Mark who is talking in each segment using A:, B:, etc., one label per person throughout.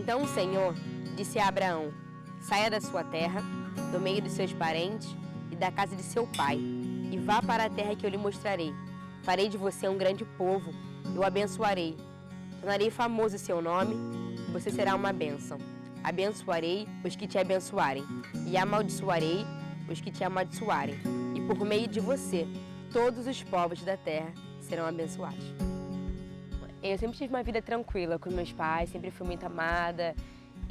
A: Então o Senhor disse a Abraão: saia da sua terra, do meio dos seus parentes e da casa de seu pai, e vá para a terra que eu lhe mostrarei. Farei de você um grande povo, eu o abençoarei. Tornarei famoso o seu nome, e você será uma bênção. Abençoarei os que te abençoarem, e amaldiçoarei os que te amaldiçoarem. E por meio de você, todos os povos da terra serão abençoados. Eu sempre tive uma vida tranquila com meus pais, sempre fui muito amada.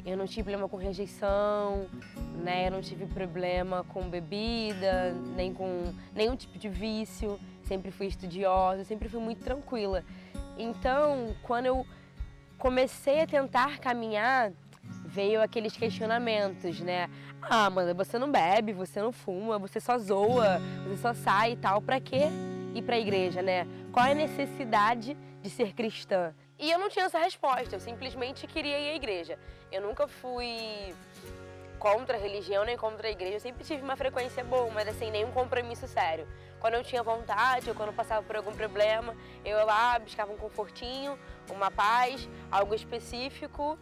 A: Eu não tive problema com rejeição, né? Eu não tive problema com bebida, nem com nenhum tipo de vício. Sempre fui estudiosa, sempre fui muito tranquila. Então, quando eu comecei a tentar caminhar, veio aqueles questionamentos, né? Ah, Amanda, você não bebe, você não fuma, você só zoa, você só sai e tal. Pra quê ir pra igreja, né? Qual é a necessidade de ser cristã? E eu não tinha essa resposta, eu simplesmente queria ir à igreja. Eu nunca fui contra a religião nem contra a igreja, eu sempre tive uma frequência boa, mas assim, nenhum compromisso sério. Quando eu tinha vontade ou quando eu passava por algum problema, eu ia lá, buscava um confortinho, uma paz, algo específico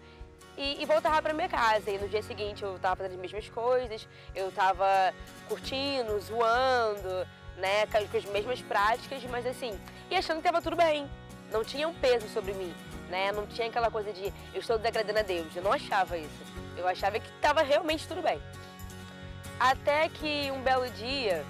A: e voltava para minha casa. E no dia seguinte eu estava fazendo as mesmas coisas, eu estava curtindo, zoando, né, com as mesmas práticas, mas assim, e achando que estava tudo bem. Não tinha um peso sobre mim, né? Não tinha aquela coisa de eu estou desagradando a Deus. Eu não achava isso. Eu achava que estava realmente tudo bem. Até que um belo dia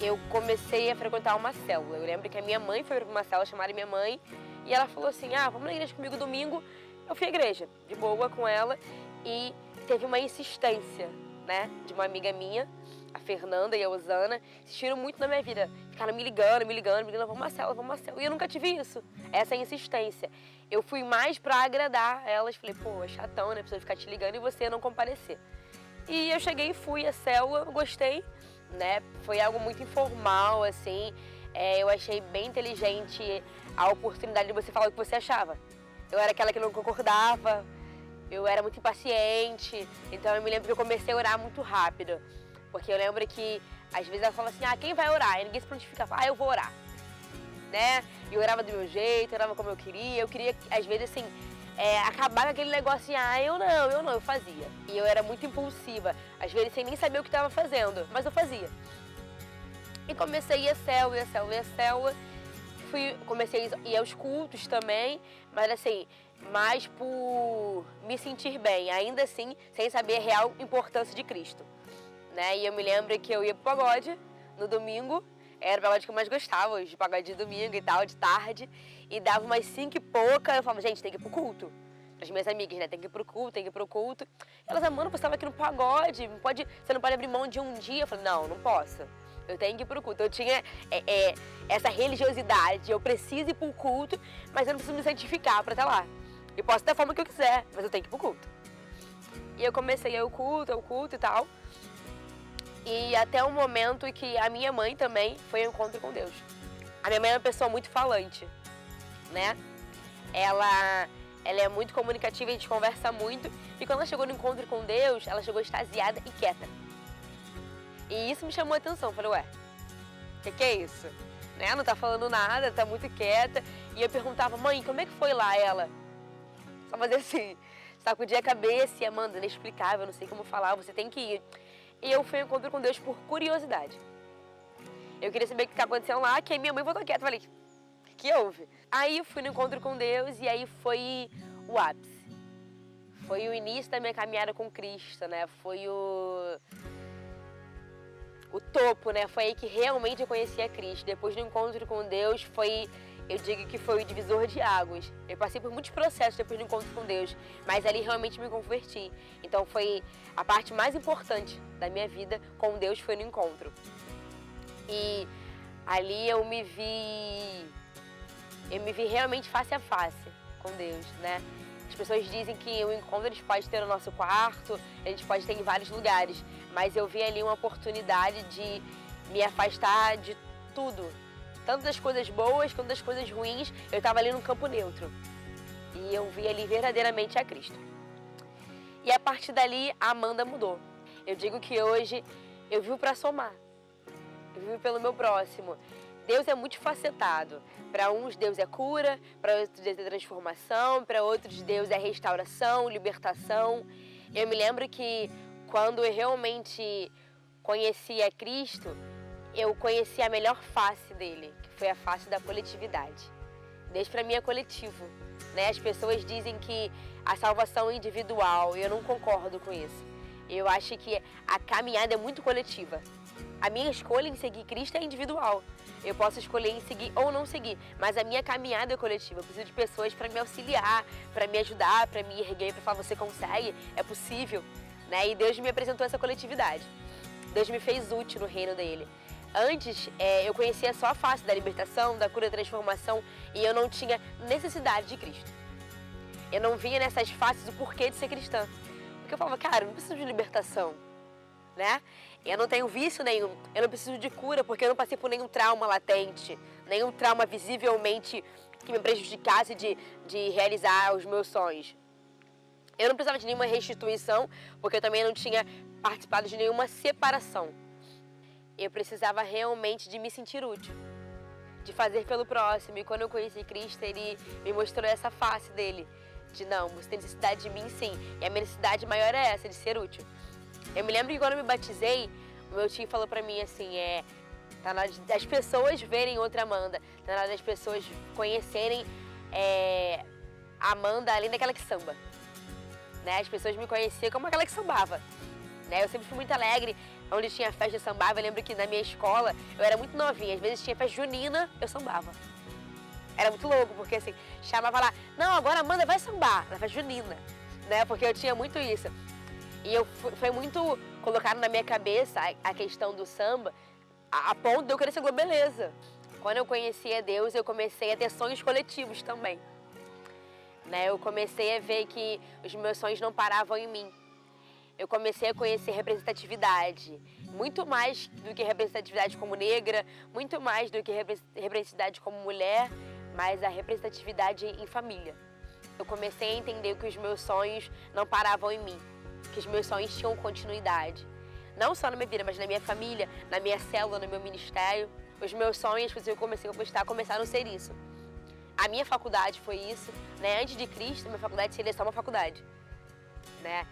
A: eu comecei a frequentar uma célula. Eu lembro que a minha mãe foi para uma célula, chamaram minha mãe, e ela falou assim: ah, vamos na igreja comigo domingo. Eu fui à igreja, de boa com ela, e teve uma insistência, né, de uma amiga minha, a Fernanda e a Osana, insistiram muito na minha vida. Ficaram me ligando, vamos à célula, vamos à célula. E eu nunca tive isso, essa insistência. Eu fui mais pra agradar elas. Falei, pô, é chatão, né, a pessoa ficar te ligando e você não comparecer. E eu cheguei e fui à célula, gostei, né, foi algo muito informal, assim. Eu achei bem inteligente a oportunidade de você falar o que você achava. Eu era aquela que não concordava, eu era muito impaciente, então eu me lembro que eu comecei a orar muito rápido. Porque eu lembro que, às vezes, ela fala assim, ah, quem vai orar? E ninguém se prontificava, ah, eu vou orar, né? E eu orava do meu jeito, eu orava como eu queria, às vezes, assim, acabar com aquele negócio assim, ah, eu não, eu fazia. E eu era muito impulsiva, às vezes sem nem saber o que estava fazendo, mas eu fazia. E comecei a ir à célula, comecei a ir aos cultos também, mas assim, mais por me sentir bem, ainda assim, sem saber a real importância de Cristo. Né? E eu me lembro que eu ia pro pagode no domingo, era o pagode que eu mais gostava, de pagode de domingo e tal, de tarde, e dava umas 5 e pouca, eu falava, gente, tem que ir pro culto. As minhas amigas, né, tem que ir pro culto. Elas, mano, você estava aqui no pagode, você não pode abrir mão de um dia. Eu falei, não posso, eu tenho que ir pro culto. Eu tinha essa religiosidade, eu preciso ir pro culto, mas eu não preciso me santificar pra estar lá. Eu posso ter a forma que eu quiser, mas eu tenho que ir pro culto. E eu comecei ao culto e tal. E até o momento que a minha mãe também foi ao encontro com Deus. A minha mãe é uma pessoa muito falante, né? Ela é muito comunicativa, a gente conversa muito. E quando ela chegou no encontro com Deus, ela chegou extasiada e quieta. E isso me chamou a atenção. Falei, ué, o que é isso? Né? Não tá falando nada, tá muito quieta. E eu perguntava, mãe, como é que foi lá ela? Só fazer assim, sacudia a cabeça e Amanda, inexplicável, eu não sei como falar, você tem que ir. E eu fui ao encontro com Deus por curiosidade. Eu queria saber o que está acontecendo lá, que a minha mãe voltou quieta. Falei, o que houve? Aí eu fui no encontro com Deus e aí foi o ápice. Foi o início da minha caminhada com Cristo, né? Foi o topo, né? Foi aí que realmente eu conheci a Cristo. Depois do encontro com Deus, eu digo que foi o divisor de águas. Eu passei por muitos processos depois do encontro com Deus, mas ali realmente me converti. Então foi a parte mais importante da minha vida com Deus, foi no encontro. E ali eu me vi realmente face a face com Deus, né? As pessoas dizem que o encontro a gente pode ter no nosso quarto, a gente pode ter em vários lugares, mas eu vi ali uma oportunidade de me afastar de tudo. Tanto das coisas boas quanto das coisas ruins, eu estava ali num campo neutro. E eu vi ali verdadeiramente a Cristo. E a partir dali, a Amanda mudou. Eu digo que hoje eu vivo para somar. Eu vivo pelo meu próximo. Deus é multifacetado. Para uns, Deus é cura, para outros, Deus é transformação, para outros, Deus é restauração, libertação. Eu me lembro que quando eu realmente conheci a Cristo, eu conheci a melhor face dele, que foi a face da coletividade. Deus para mim é coletivo, né? As pessoas dizem que a salvação é individual e eu não concordo com isso. Eu acho que a caminhada é muito coletiva. A minha escolha em seguir Cristo é individual. Eu posso escolher em seguir ou não seguir, mas a minha caminhada é coletiva. Eu preciso de pessoas para me auxiliar, para me ajudar, para me erguer, para falar, você consegue, é possível, né? E Deus me apresentou essa coletividade. Deus me fez útil no reino dele. Antes, eu conhecia só a face da libertação, da cura, da transformação, e eu não tinha necessidade de Cristo. Eu não via nessas faces o porquê de ser cristã. Porque eu falava, cara, eu não preciso de libertação, né? Eu não tenho vício nenhum, eu não preciso de cura, porque eu não passei por nenhum trauma latente, nenhum trauma visivelmente que me prejudicasse de realizar os meus sonhos. Eu não precisava de nenhuma restituição, porque eu também não tinha participado de nenhuma separação. Eu precisava realmente de me sentir útil, de fazer pelo próximo. E quando eu conheci Cristo, Ele me mostrou essa face dele, de não, você tem necessidade de mim sim, e a minha necessidade maior é essa, de ser útil. Eu me lembro que quando eu me batizei, o meu tio falou pra mim assim, tá na hora das pessoas verem outra Amanda, tá na hora das pessoas conhecerem a Amanda além daquela que samba. Né? As pessoas me conheciam como aquela que sambava. Né? Eu sempre fui muito alegre, onde tinha festa, eu sambava. Eu lembro que na minha escola, eu era muito novinha, às vezes tinha festa junina, eu sambava. Era muito louco, porque assim, chamava lá, não, agora a Amanda vai sambar, na festa junina, né? Porque eu tinha muito isso. E foi muito colocado na minha cabeça a questão do samba, a ponto de eu querer ser globeleza. Quando eu conheci a Deus, eu comecei a ter sonhos coletivos também. Né? Eu comecei a ver que os meus sonhos não paravam em mim. Eu comecei a conhecer representatividade, muito mais do que representatividade como negra, muito mais do que representatividade como mulher, mas a representatividade em família. Eu comecei a entender que os meus sonhos não paravam em mim, que os meus sonhos tinham continuidade. Não só na minha vida, mas na minha família, na minha célula, no meu ministério. Os meus sonhos, que eu comecei a conquistar, começaram a ser isso. A minha faculdade foi isso, né? Antes de Cristo, minha faculdade seria só uma faculdade, né?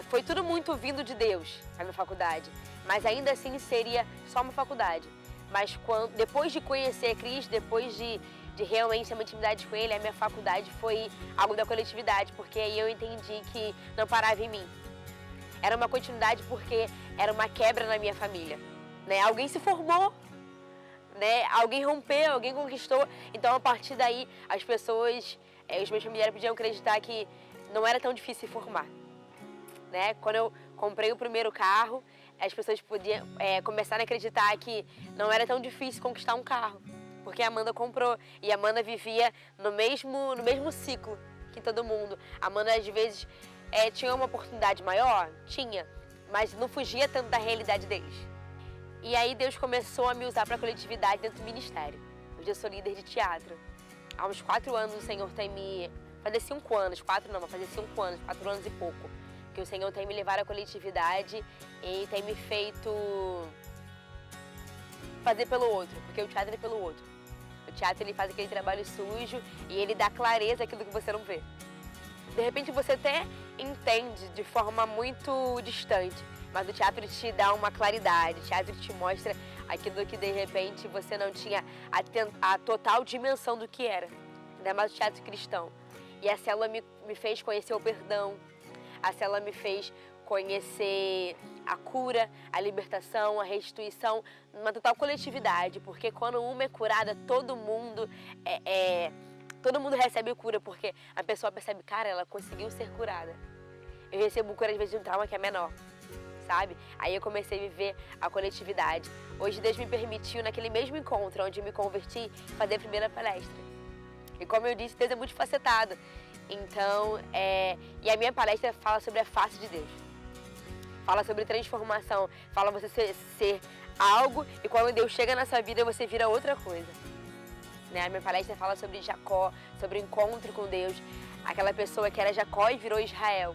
A: Foi tudo muito vindo de Deus, a minha faculdade, mas ainda assim seria só uma faculdade. Mas depois de conhecer Cristo, depois de realmente ter uma intimidade com Ele, a minha faculdade foi algo da coletividade, porque aí eu entendi que não parava em mim. Era uma continuidade porque era uma quebra na minha família, né? Alguém se formou, né? Alguém rompeu, alguém conquistou. Então, a partir daí, as pessoas, os meus familiares podiam acreditar que não era tão difícil se formar, né? Quando eu comprei o primeiro carro, as pessoas podiam começar a acreditar que não era tão difícil conquistar um carro, porque a Amanda comprou e a Amanda vivia no mesmo ciclo que todo mundo. A Amanda, às vezes, tinha uma oportunidade maior? Tinha, mas não fugia tanto da realidade deles. E aí Deus começou a me usar para a coletividade dentro do ministério. Hoje eu sou líder de teatro. Há uns 4 anos o Senhor tem me... Fazer 5 anos, 4 não, mas fazer 5 anos, 4 anos e pouco. Que o Senhor tem me levado à coletividade e tem me feito fazer pelo outro, porque o teatro é pelo outro. O teatro, ele faz aquele trabalho sujo e ele dá clareza àquilo que você não vê. De repente você até entende de forma muito distante, mas o teatro te dá uma claridade, o teatro te mostra aquilo que de repente você não tinha a total dimensão do que era. Ainda mais o teatro cristão. E a célula me fez conhecer o perdão, a célula me fez conhecer a cura, a libertação, a restituição, uma total coletividade, porque quando uma é curada, todo mundo recebe cura, porque a pessoa percebe, cara, ela conseguiu ser curada. Eu recebo cura às vezes de um trauma que é menor, sabe? Aí eu comecei a viver a coletividade. Hoje Deus me permitiu, naquele mesmo encontro onde eu me converti, fazer a primeira palestra. E como eu disse, Deus é multifacetado. Então, e a minha palestra fala sobre a face de Deus. Fala sobre transformação, fala você ser algo e quando Deus chega na sua vida você vira outra coisa. Né? A minha palestra fala sobre Jacó, sobre o encontro com Deus, aquela pessoa que era Jacó e virou Israel.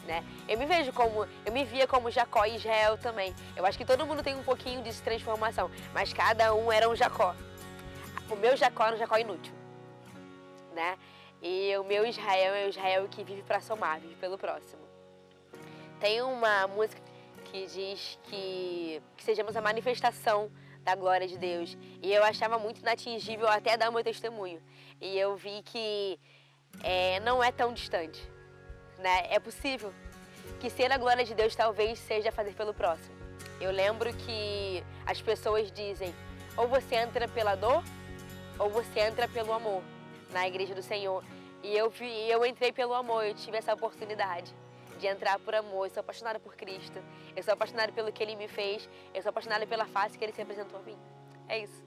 A: Né? Eu me via como Jacó e Israel também. Eu acho que todo mundo tem um pouquinho de transformação, mas cada um era um Jacó. o meu Jacó era um Jacó inútil, né? E o meu Israel é o Israel que vive para somar, vive pelo próximo. Tem uma música que diz que sejamos a manifestação da glória de Deus. E eu achava muito inatingível até dar o meu testemunho. E eu vi que não é tão distante, né? É possível que ser a glória de Deus talvez seja fazer pelo próximo. Eu lembro que as pessoas dizem, ou você entra pela dor, ou você entra pelo amor na igreja do Senhor. E eu entrei pelo amor, eu tive essa oportunidade de entrar por amor. Eu sou apaixonada por Cristo, eu sou apaixonada pelo que Ele me fez, eu sou apaixonada pela face que Ele se apresentou a mim. É isso.